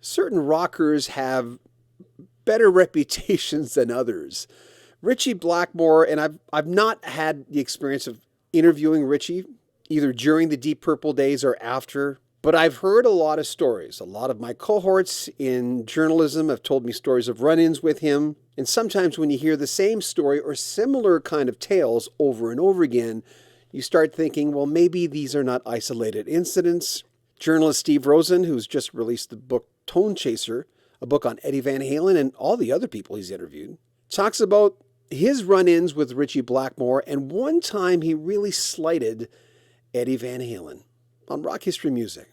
certain rockers have better reputations than others. Ritchie Blackmore, and I've not had the experience of interviewing Ritchie either during the Deep Purple days or after, but I've heard a lot of stories. A lot of my cohorts in journalism have told me stories of run-ins with him, and sometimes when you hear the same story or similar kind of tales over and over again, you start thinking, well, maybe these are not isolated incidents. Journalist Steve Rosen, who's just released the book Tone Chaser, a book on Eddie Van Halen and all the other people he's interviewed, talks about his run-ins with Ritchie Blackmore and one time he really slighted Eddie Van Halen on Rock History Music.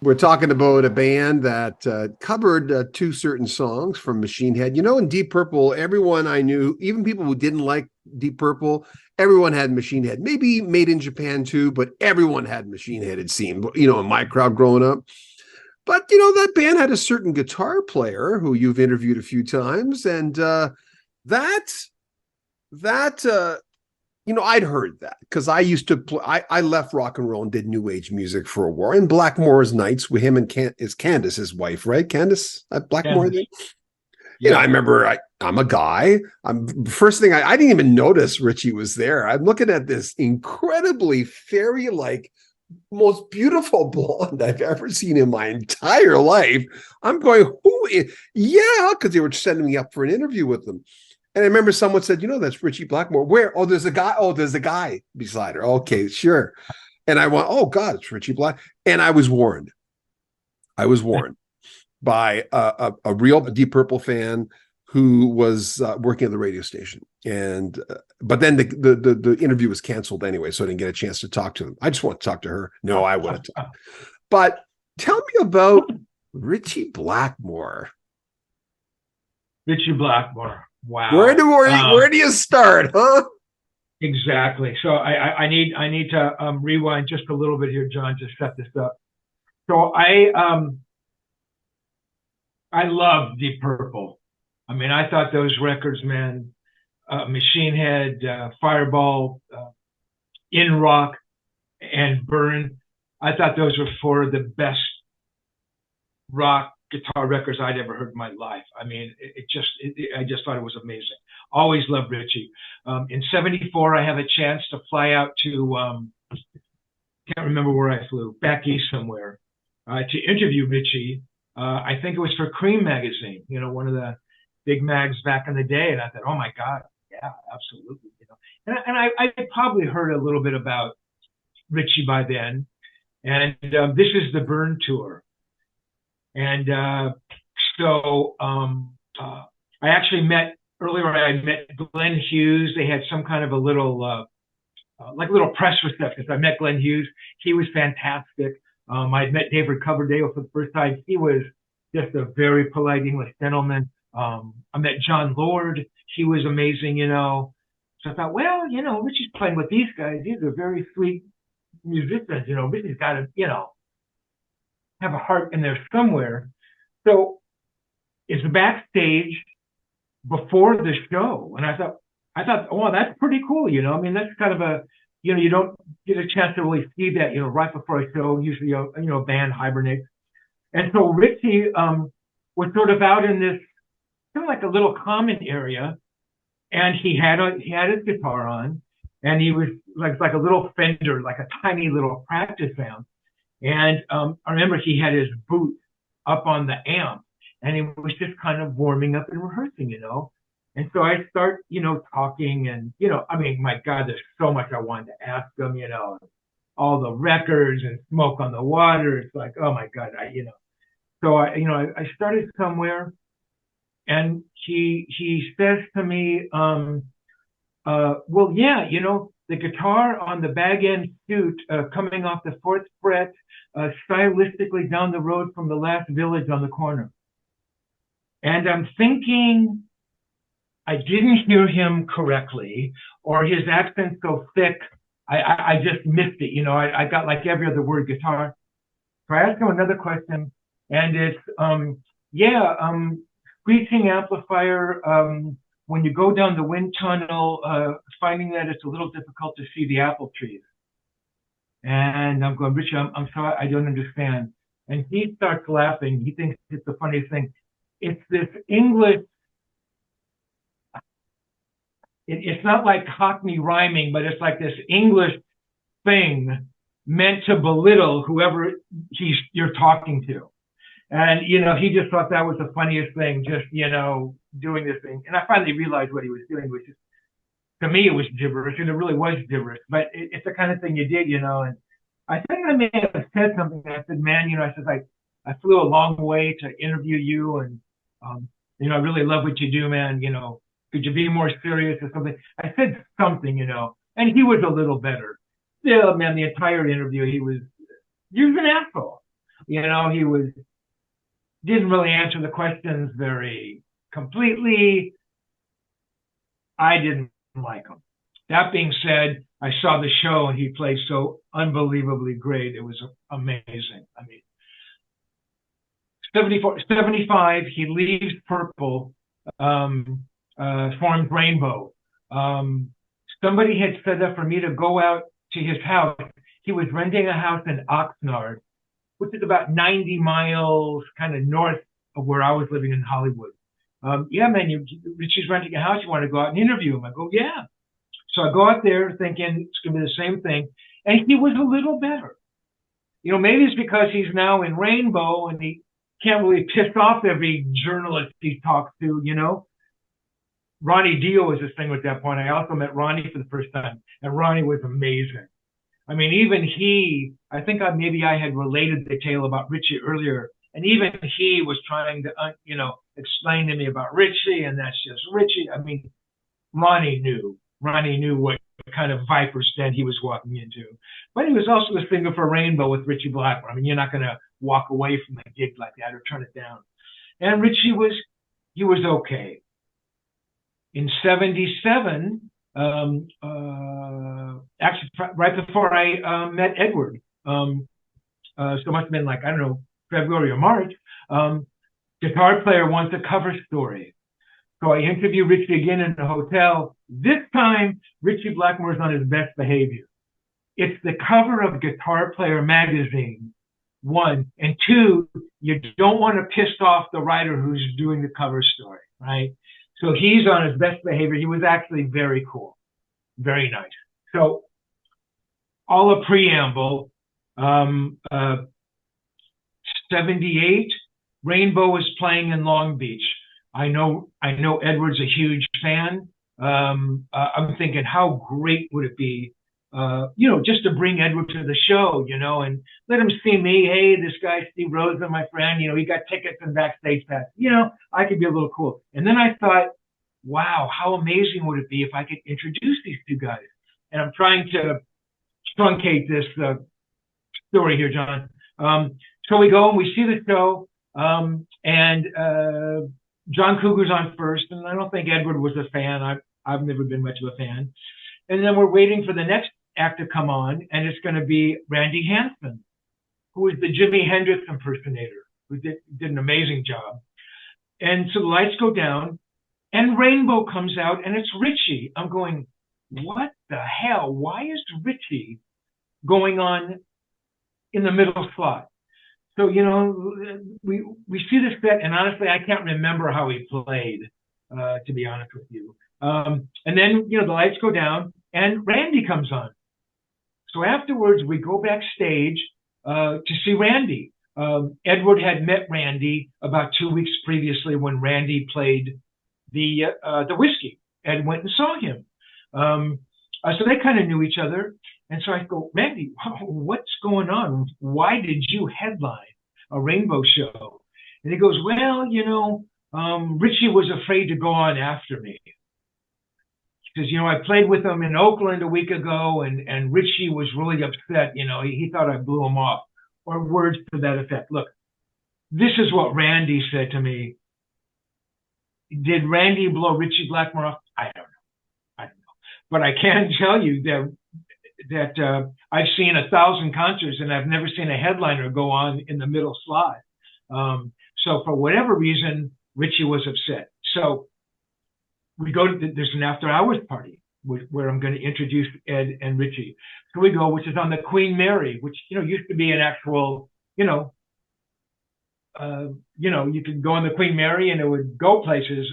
We're talking about a band that covered two certain songs from Machine Head. You know, in Deep Purple, everyone I knew, even people who didn't like Deep Purple, everyone had Machine Head. Maybe Made in Japan too, but everyone had Machine Head, it seemed, in my crowd growing up. But, that band had a certain guitar player who you've interviewed a few times. And I'd heard that because I used to play, I left rock and roll and did new age music for a while. And Blackmore's Nights with him and is Candace, his wife, right? Candace Blackmore. Yeah. I remember I'm a guy. First thing I didn't even notice Ritchie was there. I'm looking at this incredibly fairy-like, most beautiful blonde I've ever seen in my entire life. I'm going, who is? Yeah, because they were sending me up for an interview with them. And I remember someone said, that's Ritchie Blackmore. Where? Oh, there's a guy. Oh, there's a guy beside her. Okay, sure. And I went, oh God, it's Ritchie Black. And I was warned. By a real Deep Purple fan who was working at the radio station. And but then the interview was canceled anyway, so I didn't get a chance to talk to him. I just want to talk to her. No, I want to talk. But tell me about Ritchie Blackmore. Ritchie Blackmore. Wow. Where do you start, huh? Exactly. So I need to rewind just a little bit here, John, to set this up. So I love Deep Purple. I mean, I thought those records, man, Machine Head, Fireball, In Rock, and Burn, I thought those were four of the best rock guitar records I'd ever heard in my life. I mean, I just thought it was amazing. Always loved Ritchie. In '74, I have a chance to fly out to, can't remember where I flew, back east somewhere, to interview Ritchie. I think it was for Cream magazine, one of the big mags back in the day. And I thought, oh my God, yeah, absolutely. And I probably heard a little bit about Ritchie by then. And this is the Burn tour. And so I actually met Glenn Hughes. They had some kind of a little, like a little press reception. So I met Glenn Hughes. He was fantastic. I met David Coverdale for the first time. He was just a very polite English gentleman. I met John Lord. He was amazing, So I thought, well, Ritchie's playing with these guys. These are very sweet musicians. Ritchie's got to, have a heart in there somewhere. So it's backstage before the show. And I thought, oh, that's pretty cool. I mean, that's kind of a, you don't get a chance to really see that, right before a show. Usually, a band hibernates. And so Ritchie was sort of out in this kind of like a little common area, and he had his guitar on, and he was like a little Fender, like a tiny little practice amp. And I remember he had his boot up on the amp, and he was just kind of warming up and rehearsing, And so I start, talking, and I mean, my God, there's so much I wanted to ask him, all the records and Smoke on the Water. It's like, oh my God, So I started somewhere, and he says to me, well, yeah, the guitar on the bag end suit coming off the fourth fret, stylistically down the road from the last village on the corner. And I'm thinking I didn't hear him correctly, or his accent's so thick, I just missed it. I got like every other word guitar. So I asked him another question, and it's, screeching amplifier, when you go down the wind tunnel, finding that it's a little difficult to see the apple trees. And I'm going, Richard, I'm sorry, I don't understand. And he starts laughing. He thinks it's the funniest thing. It's this English, it's not like Cockney rhyming, but it's like this English thing meant to belittle whoever you're talking to. And, he just thought that was the funniest thing, just, doing this thing. And I finally realized what he was doing, which is, to me, it was gibberish, and it really was gibberish. But it's the kind of thing you did, And I think I may have said something. I said, man, I said, I flew a long way to interview you, and, I really love what you do, man. Could you be more serious or something? I said something, and he was a little better. Still, man, the entire interview, he was an asshole. He didn't really answer the questions very completely. I didn't like him. That being said, I saw the show and he played so unbelievably great. It was amazing. I mean, 75, he leaves Purple, formed Rainbow. Somebody had set up for me to go out to his house. He was renting a house in Oxnard, which is about 90 miles kind of north of where I was living in Hollywood. Yeah, man, Ritchie's renting a house. You want to go out and interview him? I go, yeah. So I go out there thinking it's going to be the same thing. And he was a little better. Maybe it's because he's now in Rainbow and he can't really piss off every journalist he talks to, Ronnie Dio was a thing at that point. I also met Ronnie for the first time, and Ronnie was amazing. I mean, even I think maybe I had related the tale about Ritchie earlier, and even he was trying to, explain to me about Ritchie, and that's just Ritchie. I mean, Ronnie knew what kind of viper's den he was walking into. But he was also the singer for Rainbow with Ritchie Blackmore. I mean, you're not going to walk away from a gig like that or turn it down. And Ritchie was okay. In 77, actually right before I met Edward, so it must have been like, I don't know, February or March, guitar player wants a cover story. So I interview Ritchie again in the hotel. This time, Ritchie Blackmore's on his best behavior. It's the cover of Guitar Player magazine, one. And two, you don't want to piss off the writer who's doing the cover story, right? So he's on his best behavior. He was actually very cool, very nice. So all a preamble, 78, Rainbow is playing in Long Beach. I know Edward's a huge fan. I'm thinking, how great would it be, just to bring Edward to the show, and let him see me. Hey, this guy, Steve Rosen, my friend, he got tickets and backstage pass. I could be a little cool. And then I thought, wow, how amazing would it be if I could introduce these two guys? And I'm trying to truncate this story here, John. So we go and we see the show, and John Cougar's on first, and I don't think Edward was a fan. I've never been much of a fan. And then we're waiting for the next act to come on, and it's going to be Randy Hansen, who is the Jimi Hendrix impersonator, who did an amazing job. And so the lights go down, and Rainbow comes out, and it's Ritchie. I'm going, what the hell? Why is Ritchie going on in the middle slot? So, we see this set, and honestly, I can't remember how he played, to be honest with you. And then, the lights go down, and Randy comes on. So afterwards, we go backstage to see Randy. Edward had met Randy about 2 weeks previously when Randy played the Whiskey, and went and saw him. So they kind of knew each other. And so I go, Randy, what's going on? Why did you headline a Rainbow show? And he goes, well, Ritchie was afraid to go on after me. Because, I played with him in Oakland a week ago, and Ritchie was really upset. He thought I blew him off, or words to that effect. Look, this is what Randy said to me. Did Randy blow Ritchie Blackmore off? I don't know. But I can tell you that I've seen 1,000 concerts, and I've never seen a headliner go on in the middle slot. So for whatever reason, Ritchie was upset. So we go to, there's an after hours party where I'm going to introduce Ed and Ritchie. So we go, which is on the Queen Mary, which, used to be an actual, you could go on the Queen Mary and it would go places.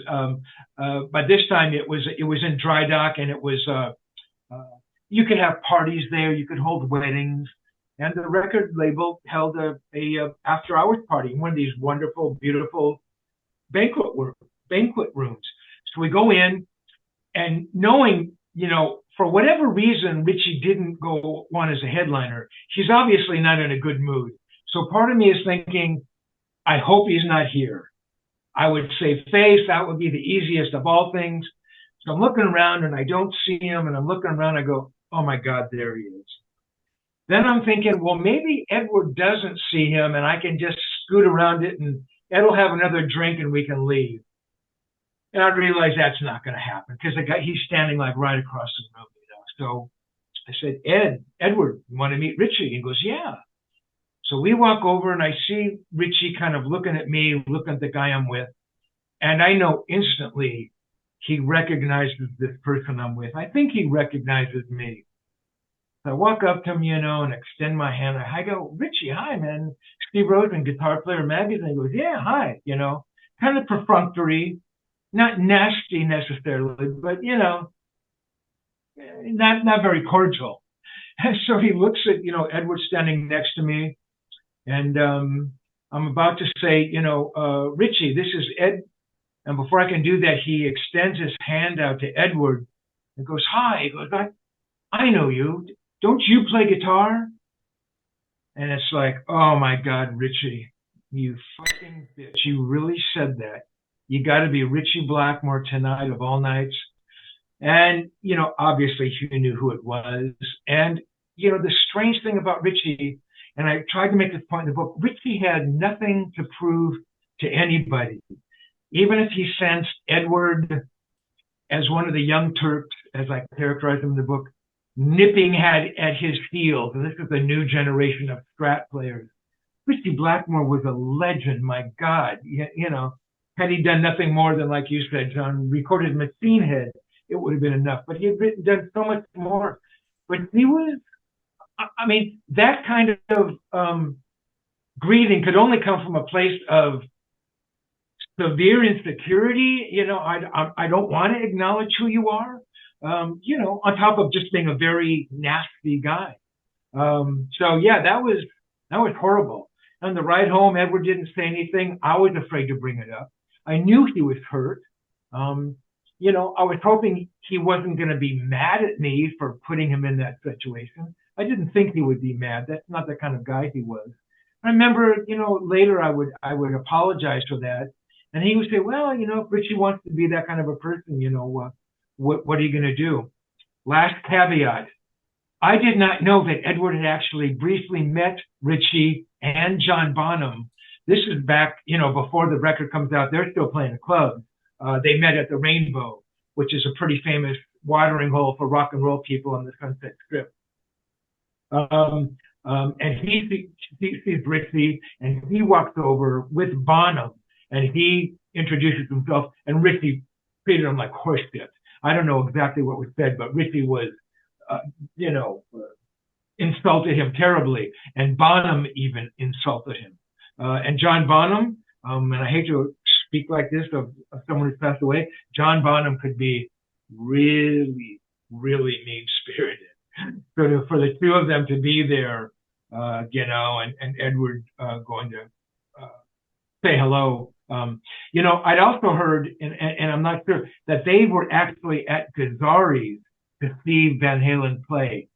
But this time it was in dry dock, and it was you could have parties there, you could hold weddings, and the record label held a after hours party in one of these wonderful, beautiful banquet rooms. So we go in, and knowing, for whatever reason, Ritchie didn't go on as a headliner, he's obviously not in a good mood. So part of me is thinking, I hope he's not here. I would save face. That would be the easiest of all things. So I'm looking around and I don't see him, and I'm looking around. I go, oh my God, there he is. Then I'm thinking, well, maybe Edward doesn't see him and I can just scoot around it and Ed will have another drink and we can leave. And I realized that's not going to happen because he's standing like right across the room, So I said, Edward, you want to meet Ritchie? He goes, yeah. So we walk over and I see Ritchie kind of looking at me, looking at the guy I'm with. And I know instantly he recognizes this person I'm with. I think he recognizes me. So I walk up to him, and extend my hand. I go, Ritchie, hi, man. Steve Rosen, Guitar Player Magazine. He goes, yeah, hi, kind of perfunctory, not nasty necessarily, but, not very cordial. And so he looks at, Edward standing next to me. And I'm about to say, Ritchie, this is Ed. And before I can do that, he extends his hand out to Edward and goes, hi. He goes, I know you. Don't you play guitar? And it's like, oh my God, Ritchie, you fucking bitch. You really said that. You got to be Ritchie Blackmore tonight of all nights. And, obviously he knew who it was. And, the strange thing about Ritchie, and I tried to make this point in the book, Ritchie had nothing to prove to anybody. Even if he sensed Edward as one of the young Turks, as I characterize him in the book, nipping at his heels, and this is a new generation of Strat players. Ritchie Blackmore was a legend, my God. Had he done nothing more than, like you said, John, recorded Machine Head, it would have been enough. But he had done so much more. But he was, that kind of grieving could only come from a place of severe insecurity. I don't want to acknowledge who you are. On top of just being a very nasty guy. So yeah, that was horrible. On the ride home, Edward didn't say anything. I was afraid to bring it up. I knew he was hurt. I was hoping he wasn't going to be mad at me for putting him in that situation. I didn't think he would be mad. That's not the kind of guy he was. I remember, later I would apologize for that. And he would say, well, if Ritchie wants to be that kind of a person, what are you going to do? Last caveat. I did not know that Edward had actually briefly met Ritchie and John Bonham. This is back, before the record comes out. They're still playing the club. They met at the Rainbow, which is a pretty famous watering hole for rock and roll people on the Sunset Strip. And he sees Ritchie, and he walks over with Bonham, and he introduces himself, and Ritchie treated him like horse shit. I don't know exactly what was said, but Ritchie was, insulted him terribly, and Bonham even insulted him. And John Bonham, and I hate to speak like this of someone who's passed away, John Bonham could be really, really mean-spirited. So for the two of them to be there, and Edward going to say hello. I'd also heard, and I'm not sure, that they were actually at Gazzari's to see Van Halen play.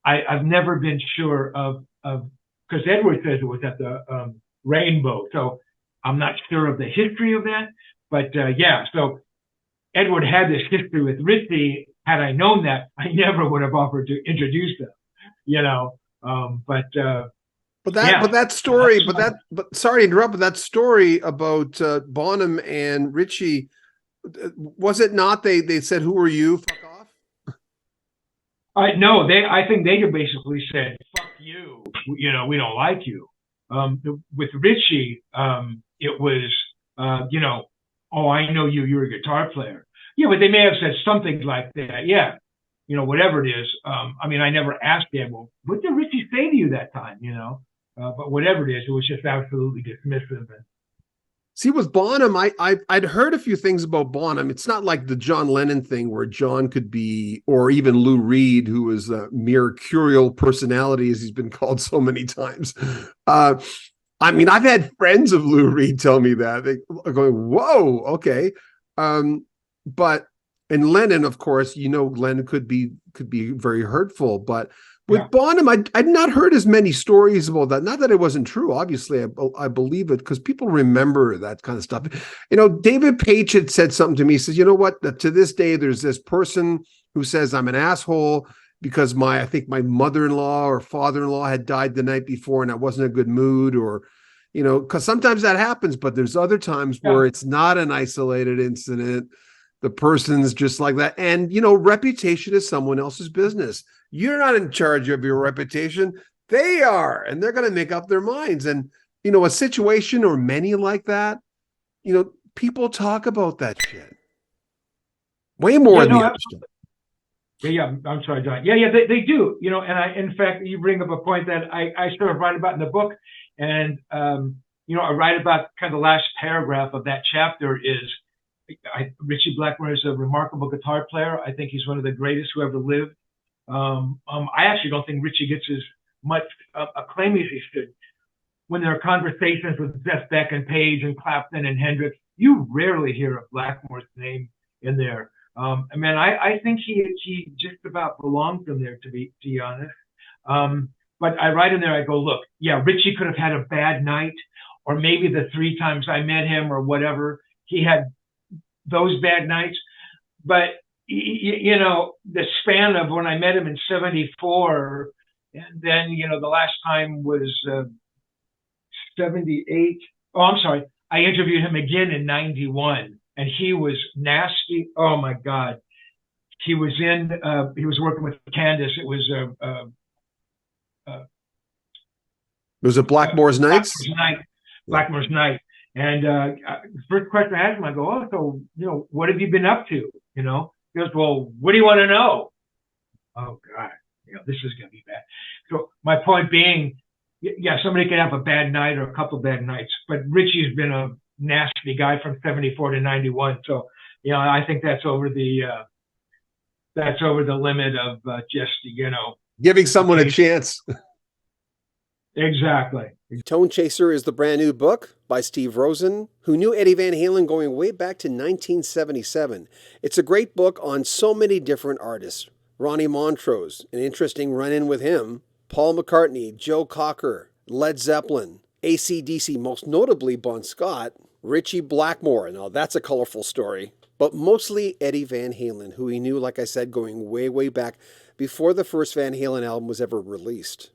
I've never been sure of because Edward says it was at the Rainbow, so I'm not sure of the history of that. But so Edward had this history with Ritchie. Had I known that, I never would have offered to introduce them. Sorry to interrupt, but that story about Bonham and Ritchie, was it not? They said, "Who are you? Fuck off." No, I think they basically said, "Fuck you." We don't like you. With Ritchie, it was, oh, I know you. You're a guitar player. Yeah, but they may have said something like that. Yeah, whatever it is. I never asked them, well, what did Ritchie say to you that time? But whatever it is, it was just absolutely dismissive. And See, with Bonham, I'd heard a few things about Bonham. It's not like the John Lennon thing where John could be, or even Lou Reed, who is a mercurial personality, as he's been called so many times. I mean, I've had friends of Lou Reed tell me that. They are going, whoa, okay. But and Lennon, of course, Lennon could be very hurtful. But with Bonham, I'd not heard as many stories about that. Not that it wasn't true. Obviously, I believe it because people remember that kind of stuff. David Page had said something to me. He says, you know what? To this day, there's this person who says I'm an asshole because I think my mother-in-law or father-in-law had died the night before and I wasn't in a good mood, or, because sometimes that happens, but there's other times where it's not an isolated incident. The person's just like that. And, reputation is someone else's business. You're not in charge of your reputation. They are, and they're going to make up their minds. And, a situation or many like that, people talk about that shit way more than the other stuff. Yeah, I'm sorry, John. Yeah, they do. And in fact, you bring up a point that I sort of write about in the book. And, I write about kind of the last paragraph of that chapter is Ritchie Blackmore is a remarkable guitar player. I think he's one of the greatest who ever lived. I actually don't think Ritchie gets as much acclaim as he should. When there are conversations with Jeff Beck and Page and Clapton and Hendrix, you rarely hear of Blackmore's name in there. I think he just about belongs in there, to be honest. But I write in there, I go, look, Ritchie could have had a bad night, or maybe the 3 times I met him or whatever, he had those bad nights. But the span of when I met him in 74, and then, the last time was 78. Oh, I'm sorry. I interviewed him again in 91, and he was nasty. Oh my God. He was working with Candace. It was Blackmore's Nights? Blackmore's Night. And first question I asked him, I go, so, what have you been up to? He goes, well, what do you want to know? Oh, God, this is going to be bad. So my point being, somebody can have a bad night or a couple of bad nights, but Ritchie's been a nasty guy from 74 to 91. So, I think that's over the limit of just, giving someone a chance. Exactly. Tone Chaser is the brand new book by Steve Rosen, who knew Eddie Van Halen going way back to 1977. It's a great book on so many different artists. Ronnie Montrose, an interesting run-in with him, Paul McCartney, Joe Cocker, Led Zeppelin, AC/DC, most notably Bon Scott, Ritchie Blackmore. Now that's a colorful story, but mostly Eddie Van Halen, who he knew, like I said, going way, way back before the first Van Halen album was ever released.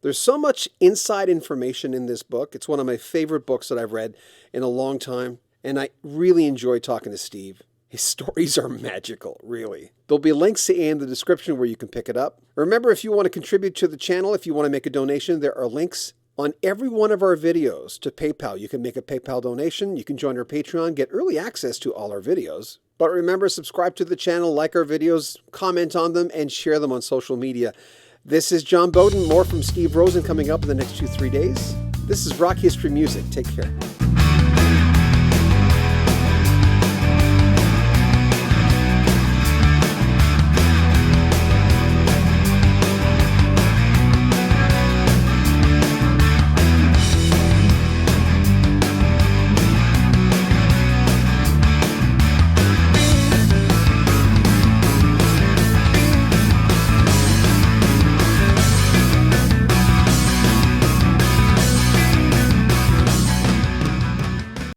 There's so much inside information in this book. It's one of my favorite books that I've read in a long time, and I really enjoy talking to Steve. His stories are magical, really. There'll be links in the description where you can pick it up. Remember, if you want to contribute to the channel, if you want to make a donation, there are links on every one of our videos to PayPal. You can make a PayPal donation, you can join our Patreon, get early access to all our videos. But remember, subscribe to the channel, like our videos, comment on them, and share them on social media. This is John Beaudin. More from Steve Rosen coming up in the next 2-3 days. This is Rock History Music. Take care.